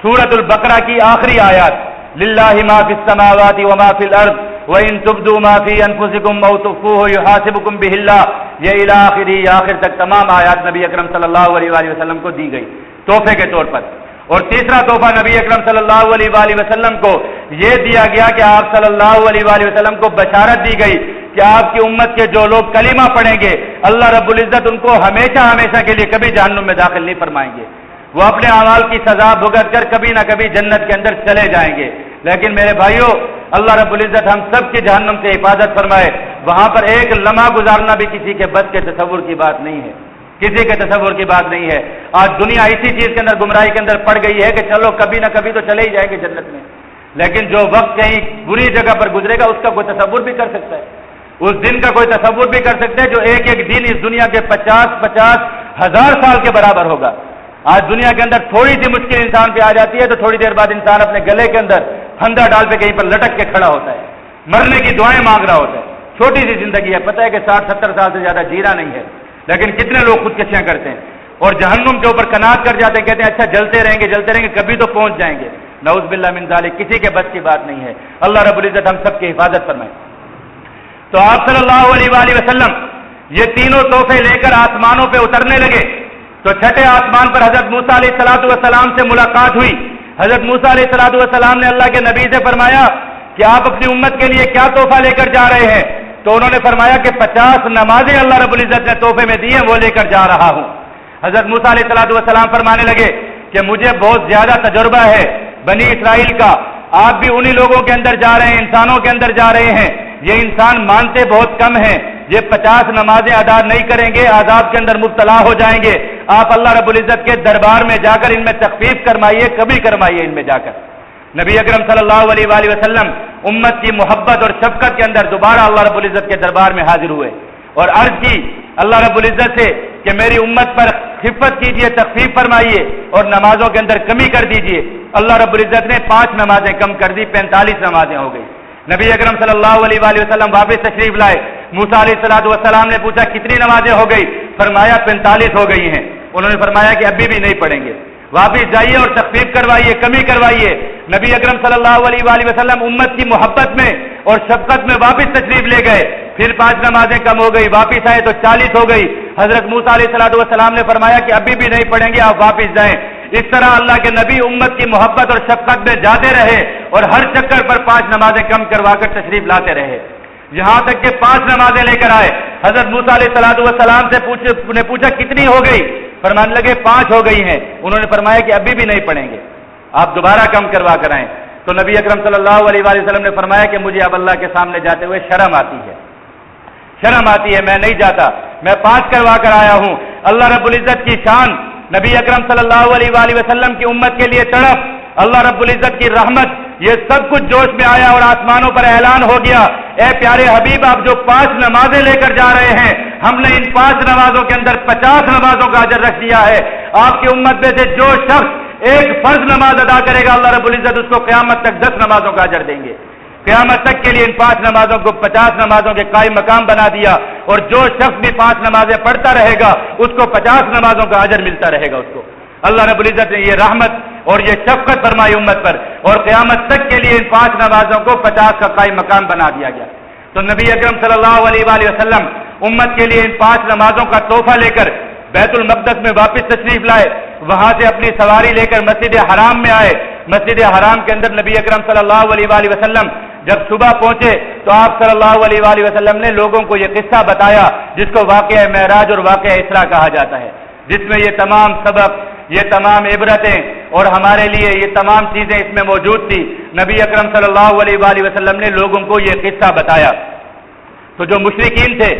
سورۃ البقرہ کی آخری آیات، للہ ما فی السماوات وما فی الارض وَإِن تُبْدُوا مَا فِي أَنفُسِكُمْ أَوْ تُخْفُوهُ يُحَاسِبْكُم بِهِ اللَّهُ، یہ الی آخری آخر تک تمام آیات نبی اکرم صلی اللہ علیہ وآلہ وسلم کو دی گئی تحفے کے طور پر. اور تیسرا تحفہ نبی اکرم صلی اللہ علیہ وآلہ وسلم کو یہ دیا گیا کہ آپ صلی اللہ علیہ وآلہ وسلم کو بشارت دی گئی کہ آپ کی امت کے جو لوگ کلمہ پڑھیں گے اللہ رب العزت ان کو ہمیشہ ہمیشہ کے لیے کبھی جہنم میں داخل نہیں فرمائیں گے، وہ اپنے اعمال کی سزا بھگت کر کبھی نہ کبھی جنت کے اندر چلے جائیں گے. لیکن میرے بھائیوں، اللہ رب العزت ہم سب کی جہنم سے حفاظت فرمائے. وہاں پر ایک لمحہ گزارنا بھی کسی کے بس کے تصور کی بات نہیں ہے، کسی کے تصور کی بات نہیں ہے. آج دنیا اسی چیز کے اندر گمراہی کے اندر پڑ گئی ہے کہ چلو کبھی نہ کبھی تو چلے ہی جائیں گے جنت میں، لیکن جو وقت کہیں بری جگہ پر گزرے گا اس کا کوئی تصور بھی کر سکتا ہے، اس دن کا کوئی تصور بھی کر سکتا ہے جو ایک ایک دن اس دنیا کے 50-50 ہزار سال کے برابر ہوگا. آج دنیا کے اندر تھوڑی سی مشکل انسان پہ آ جاتی ہے تو تھوڑی دیر بعد انسان اپنے گلے کے اندر پھندا ڈال پہ کہیں پر لٹک کے کھڑا ہوتا ہے، مرنے کی دعائیں مانگ رہا ہوتا ہے. چھوٹی سی زندگی ہے، پتہ ہے کہ 60-70 سال سے زیادہ جینا نہیں ہے، لیکن کتنے لوگ خودکشیاں کرتے ہیں اور جہنم کے اوپر کناٹ کر جاتے ہیں، کہتے ہیں اچھا جلتے رہیں گے کبھی تو پہنچ جائیں گے. نعوذ باللہ من ذالک، کسی کے بس کی بات نہیں ہے. اللہ رب العزت ہم سب کی حفاظت فرمائے. تو آپ صلی اللہ علیہ وآلہ وسلم یہ تینوں تحفے لے کر آسمانوں پہ اترنے لگے. تو چھٹے آسمان پر حضرت موسیٰ علیہ السلام سے ملاقات ہوئی. حضرت موسیٰ علیہ السلام نے اللہ کے نبی سے فرمایا کہ آپ اپنی امت کے لیے کیا تحفہ لے کر جا رہے ہیں؟ تو انہوں نے فرمایا کہ 50 نمازیں اللہ رب العزت نے تحفے میں دی ہیں، وہ لے کر جا رہا ہوں. حضرت موسیٰ علیہ السلام فرمانے لگے کہ مجھے بہت زیادہ تجربہ ہے بنی اسرائیل کا، آپ بھی انہی لوگوں کے اندر جا رہے ہیں، انسانوں کے اندر جا رہے ہیں. یہ انسان مانتے بہت کم ہیں، یہ 50 نمازیں ادا نہیں کریں گے عذاب کے اندر مبتلا ہو جائیں گے. آپ اللہ رب العزت کے دربار میں جا کر ان میں تخفیف کرمائیے، کبھی کرمائیے ان میں جا کر. نبی اکرم صلی اللہ علیہ وآلہ وسلم امت کی محبت اور شفقت کے اندر دوبارہ اللہ رب العزت کے دربار میں حاضر ہوئے اور عرض کی اللہ رب العزت سے کہ میری امت پر خفت کیجئے، تخفیف فرمائیے اور نمازوں کے اندر کمی کر دیجئے. اللہ رب العزت نے 5 نمازیں کم کر دی، 45 نمازیں ہو گئی. نبی اکرم صلی اللہ علیہ وآلہ وسلم واپس تشریف لائے. موسیٰ علیہ السلام نے پوچھا کتنی نمازیں ہو گئی؟ فرمایا 45 ہو گئی ہیں. انہوں نے فرمایا کہ ابھی بھی نہیں پڑھیں گے، واپس جائیے اور تخفیف کروائیے، کمی کروائیے. نبی اکرم صلی اللہ علیہ وآلہ وسلم امت کی محبت میں اور شفقت میں واپس تشریف لے گئے. پھر 5 نمازیں کم ہو گئی، واپس آئے تو 40 ہو گئی. حضرت موسیٰ علیہ السلام نے فرمایا کہ ابھی بھی نہیں پڑھیں گے، آپ واپس جائیں. اس طرح اللہ کے نبی امت کی محبت اور شفقت میں جاتے رہے اور ہر چکر پر 5 نمازیں کم کروا کر تشریف لاتے رہے، یہاں تک کہ 5 نمازیں لے کر آئے. حضرت موسیٰ علیہ السلام سے پوچھا کتنی ہو گئی؟ فرمانے لگے 5 ہو گئی ہیں. انہوں نے فرمایا کہ ابھی بھی نہیں پڑھیں گے، آپ دوبارہ کم کروا کر آئیں. تو نبی اکرم صلی اللہ علیہ وآلہ وسلم نے فرمایا کہ مجھے اب اللہ کے سامنے جاتے ہوئے شرم آتی ہے، میں نہیں جاتا، میں 5 کروا کر آیا ہوں. اللہ رب العزت کی شان، نبی اکرم صلی اللہ علیہ وآلہ وسلم کی امت کے لیے تڑپ، اللہ رب العزت کی رحمت، یہ سب کچھ جوش میں آیا اور آسمانوں پر اعلان ہو گیا اے پیارے حبیب آپ جو 5 نمازیں لے کر جا رہے ہیں، ہم نے ان 5 نمازوں کے اندر 50 نمازوں کا اجر رکھ دیا ہے. آپ کی امت میں سے جو شخص ایک فرض نماز ادا کرے گا اللہ رب العزت اس کو قیامت تک 10 نمازوں کا اجر دیں گے. قیامت تک کے لیے ان 5 نمازوں کو 50 نمازوں کے قائم مقام بنا دیا اور جو شخص بھی 5 نمازیں پڑھتا رہے گا اس کو 50 نمازوں کا اجر ملتا رہے گا. اس کو اللہ رب العزت نے یہ رحمت اور یہ شفقت فرمائی امت پر اور قیامت تک کے لیے ان 5 نمازوں کو 50 کا قائم مقام بنا دیا گیا. تو نبی اکرم صلی اللہ علیہ وآلہ وسلم امت کے لیے ان 5 نمازوں کا تحفہ لے کر بیت المقدس میں واپس تشریف لائے. وہاں سے اپنی سواری لے کر مسجد حرام میں آئے. مسجد حرام کے اندر نبی اکرم صلی اللہ علیہ وآلہ وسلم جب صبح پہنچے تو آپ صلی اللہ علیہ وآلہ وسلم نے لوگوں کو یہ قصہ بتایا جس کو واقعہ معراج اور واقعہ اسراء کہا جاتا ہے، جس میں یہ تمام سبق، یہ تمام عبرتیں اور ہمارے لیے یہ تمام چیزیں اس میں موجود تھی. نبی اکرم صلی اللہ علیہ وآلہ وسلم نے لوگوں کو یہ قصہ بتایا. تو جو مشرکین تھے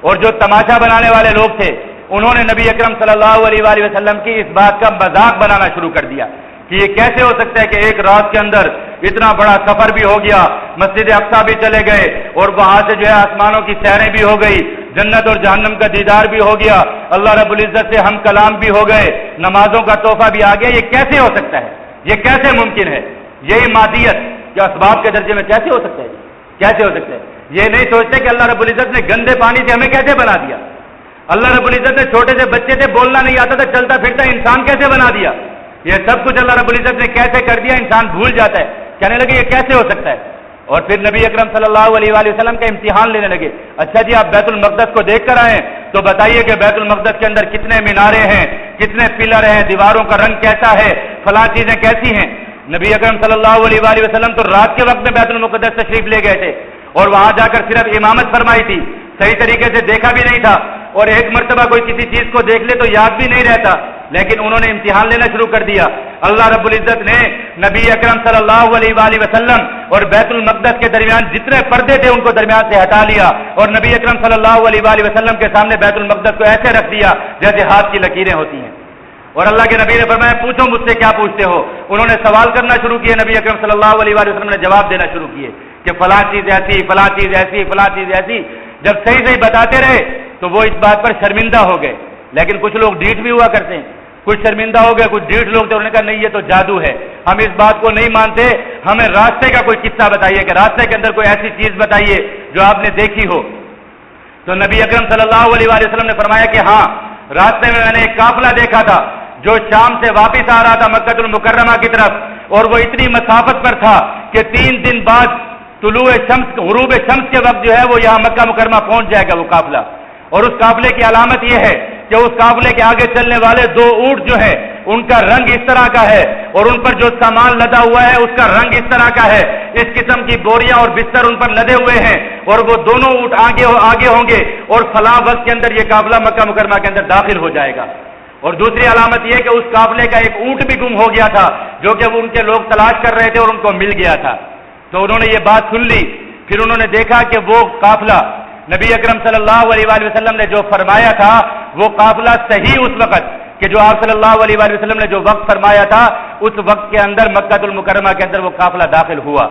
اور جو تماشا بنانے والے لوگ تھے انہوں نے نبی اکرم صلی اللہ علیہ وآلہ وسلم کی اس بات کا مذاق بنانا شروع کر دیا کہ یہ کیسے ہو سکتا ہے کہ ایک رات کے اندر اتنا بڑا سفر بھی ہو گیا، مسجد اقصی بھی چلے گئے اور وہاں سے جو ہے آسمانوں کی سیریں بھی ہو گئی، جنت اور جہنم کا دیدار بھی ہو گیا، اللہ رب العزت سے ہم کلام بھی ہو گئے، نمازوں کا تحفہ بھی آ گیا. یہ کیسے ہو سکتا ہے؟ یہ کیسے ممکن ہے؟ یہی مادیت کیا اسباب کے درجے میں کیسے ہو سکتا ہے؟ کیسے ہو سکتا ہے؟ یہ نہیں سوچتے کہ اللہ رب العزت نے گندے پانی سے ہمیں کیسے بنا دیا. اللہ رب العزت نے چھوٹے سے بچے سے بولنا نہیں آتا تھا، چلتا پھرتا انسان کیسے بنا دیا. یہ سب کچھ اللہ رب العزت نے کیسے کر دیا، انسان بھول جاتا ہے، کہنے لگے یہ کیسے ہو سکتا ہے. اور پھر نبی اکرم صلی اللہ علیہ وآلہ وسلم کا امتحان لینے لگے. اچھا جی آپ بیت المقدس کو دیکھ کر آئے تو بتائیے کہ بیت المقدس کے اندر کتنے مینارے ہیں، کتنے پلر ہیں، دیواروں کا رنگ کیسا ہے، فلاں چیزیں کیسی ہیں. نبی اکرم صلی اللہ علیہ وآلہ وسلم تو رات کے وقت میں بیت المقدس تشریف لے گئے تھے اور وہاں جا کر صرف امامت فرمائی تھی، صحیح طریقے سے دیکھا بھی نہیں تھا، اور ایک مرتبہ کوئی کسی چیز کو دیکھ لے تو یاد بھی نہیں رہتا. لیکن انہوں نے امتحان لینا شروع کر دیا. اللہ رب العزت نے نبی اکرم صلی اللہ علیہ وآلہ وسلم اور بیت المقدس کے درمیان جتنے پردے تھے ان کو درمیان سے ہٹا لیا اور نبی اکرم صلی اللہ علیہ وآلہ وسلم کے سامنے بیت المقدس کو ایسے رکھ دیا جیسے ہاتھ کی لکیریں ہوتی ہیں. اور اللہ کے نبی نے فرمایا پوچھو مجھ سے کیا پوچھتے ہو. انہوں نے سوال کرنا شروع کیے، نبی اکرم صلی اللہ علیہ وآلہ وسلم نے جواب دینا شروع کیے کہ فلاں چیز ایسی، فلاں چیز ایسی، فلاں چیز ایسی. جب صحیح صحیح بتاتے رہے تو وہ اس بات پر شرمندہ ہو گئے. لیکن کچھ لوگ ڈیٹ بھی ہوا کرتے ہیں، کچھ شرمندہ ہو گئے، کچھ ڈیٹ لوگ تھے، انہوں نے کہا نہیں یہ تو جادو ہے، ہم اس بات کو نہیں مانتے، ہمیں راستے کا کوئی قصہ بتائیے کہ راستے کے اندر کوئی ایسی چیز بتائیے جو آپ نے دیکھی ہو. تو نبی اکرم صلی اللہ علیہ وآلہ وسلم نے فرمایا کہ ہاں راستے میں نے ایک قافلہ دیکھا تھا جو شام سے واپس آ رہا تھا مکہ المکرمہ کی طرف، اور وہ اتنی مسافت پر تھا کہ 3 دن بعد طلوع شمس، غروب شمس کے وقت جو ہے وہ یہاں مکہ مکرمہ پہنچ جائے گا وہ قافلہ. اور اس قافلے کی علامت یہ ہے کہ اس قافلے کے آگے چلنے والے 2 اونٹ جو ہے ان کا رنگ اس طرح کا ہے اور ان پر جو سامان لدا ہوا ہے اس کا رنگ اس طرح کا ہے، اس قسم کی بوریاں اور بستر ان پر لدے ہوئے ہیں، اور وہ دونوں اونٹ آگے ہوں گے اور فلاں وقت کے اندر یہ قافلہ مکہ مکرمہ کے اندر داخل ہو جائے گا. اور دوسری علامت یہ کہ اس قافلے کا ایک اونٹ بھی گم ہو گیا تھا جو کہ وہ ان کے لوگ تلاش کر رہے تھے اور ان کو مل گیا تھا. تو انہوں نے یہ بات سن لی. پھر انہوں نے دیکھا کہ وہ قافلہ نبی اکرم صلی اللہ علیہ وآلہ وسلم نے جو فرمایا تھا وہ قافلہ صحیح اس وقت کہ جو آپ صلی اللہ علیہ وآلہ وسلم نے جو وقت فرمایا تھا اس وقت کے اندر مکہ المکرمہ کے اندر وہ قافلہ داخل ہوا.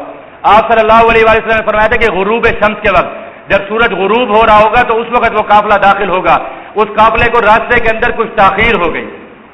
آپ صلی اللہ علیہ وآلہ وسلم نے فرمایا تھا کہ غروب شمس کے وقت جب سورج غروب ہو رہا ہوگا تو اس وقت وہ قافلہ داخل ہوگا. اس قافلے کو راستے کے اندر کچھ تاخیر ہو گئی،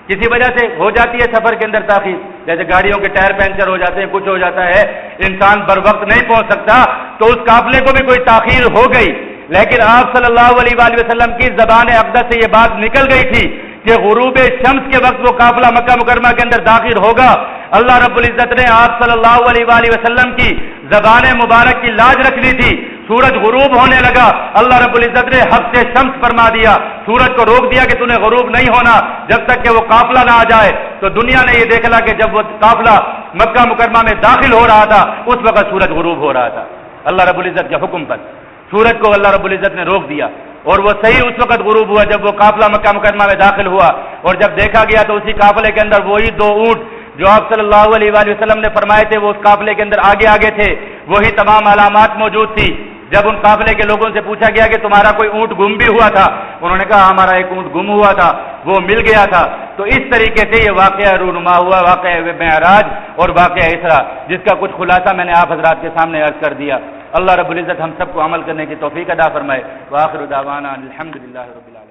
کسی وجہ سے ہو جاتی ہے سفر کے اندر تاخیر، جیسے گاڑیوں کے ٹائر پنچر ہو جاتے ہیں، کچھ ہو جاتا ہے، انسان بر وقت نہیں پہنچ سکتا، تو اس قافلے کو بھی کوئی تاخیر ہو گئی. لیکن آپ صلی اللہ علیہ وآلہ وسلم کی زبان اقدس سے یہ بات نکل گئی تھی کہ غروب شمس کے وقت وہ قافلہ مکہ مکرمہ کے اندر داخل ہوگا. اللہ رب العزت نے آپ صلی اللہ علیہ وآلہ وسلم کی زبان مبارک کی لاج رکھ لی تھی. سورج غروب ہونے لگا، اللہ رب العزت نے حق سے شمس فرما دیا، سورج کو روک دیا کہ تو نے غروب نہیں ہونا جب تک کہ وہ قافلہ نہ آ جائے. تو دنیا نے یہ دیکھا کہ جب وہ قافلہ مکہ مکرمہ میں داخل ہو رہا تھا اس وقت سورج غروب ہو رہا تھا. اللہ رب العزت کے حکم پر سورج کو اللہ رب العزت نے روک دیا اور وہ صحیح اس وقت غروب ہوا جب وہ قافلہ مکہ مکرمہ میں داخل ہوا. اور جب دیکھا گیا تو اسی قافلے کے اندر وہی 2 اونٹ جو آپ صلی اللہ علیہ وآلہ وسلم نے فرمائے تھے وہ اس قافلے کے اندر آگے تھے، وہی تمام علامات موجود تھی. جب ان قافلے کے لوگوں سے پوچھا گیا کہ تمہارا کوئی اونٹ گم بھی ہوا تھا، انہوں نے کہا ہمارا ایک اونٹ گم ہوا تھا، وہ مل گیا تھا. تو اس طریقے سے یہ واقعہ رونما ہوا، واقعہ معراج اور واقعہ اسراء، جس کا کچھ خلاصہ میں نے آپ حضرات کے سامنے عرض کر دیا. اللہ رب العزت ہم سب کو عمل کرنے کی توفیق عطا فرمائے. وآخر دعوانا الحمدللہ رب العالمین.